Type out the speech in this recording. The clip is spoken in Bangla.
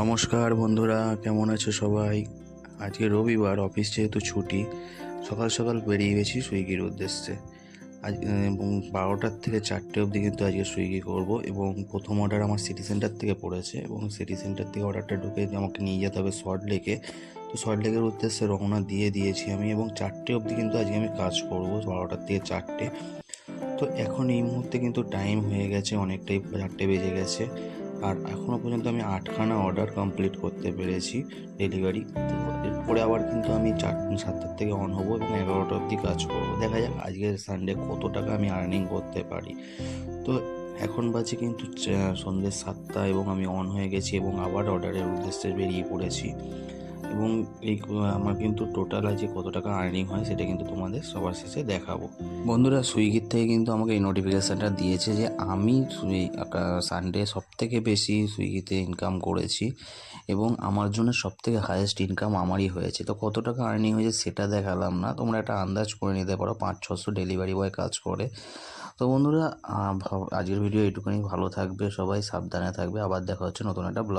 নমস্কার বন্ধুরা, কেমন আছো সবাই? আজকে রবিবার, অফিস যেহেতু ছুটি, সকাল সকাল বেরিয়ে গেছি সুইগির উদ্দেশ্যে। আজ এবং 12টার থেকে 4টে অবধি কিন্তু আজকে সুইগি করব। এবং প্রথম অর্ডার আমার সিটি সেন্টার থেকে পড়েছে, এবং সিটি সেন্টার থেকে অর্ডারটা ঢুকে আমাকে নিয়ে যেতে হবে সল্ট লেকে। তো সল্ট লেকের উদ্দেশ্যে রওনা দিয়ে দিয়েছি আমি, এবং 4টে অবধি কিন্তু আজকে আমি কাজ করব, 12টার থেকে 4টে। তো এখন এই মুহূর্তে কিন্তু টাইম হয়ে গেছে অনেকটাই, 4টে বেজে গেছে। আর এখনও পর্যন্ত আমি 8খানা অর্ডার কমপ্লিট করতে পেরেছি ডেলিভারি। তো এরপরে আবার কিন্তু আমি 7টার থেকে অন হবো এবং 11টা অবধি কাজ করবো। দেখা যাক আজকের সানডে কত টাকা আমি আর্নিং করতে পারি। তো এখন বাজে কিন্তু সন্ধ্যে 7টা, এবং আমি অন হয়ে গেছি এবং আবার অর্ডারের উদ্দেশ্যে বেরিয়ে পড়েছি। এবং এই আমার কিন্তু টোটাল আজকে কত টাকা আর্নিং হয় সেটা কিন্তু তোমাদের সবার শেষে দেখাবো। বন্ধুরা, সুইগির থেকে কিন্তু আমাকে এই নোটিফিকেশানটা দিয়েছে যে আমি সানডে সবথেকে বেশি সুইগিতে ইনকাম করেছি, এবং আমার জন্য সবথেকে হাইয়েস্ট ইনকাম আমারই হয়েছে। তো কত টাকা আর্নিং হয়েছে সেটা দেখালাম না, তোমরা একটা আন্দাজ করে নিতে পারো। 500-600 ডেলিভারি বয় কাজ করে। তো বন্ধুরা, আজকের ভিডিও এইটুকুনি। ভালো থাকবে সবাই, সাবধানে থাকবে। আবার দেখা হচ্ছে নতুন একটা ব্লগ।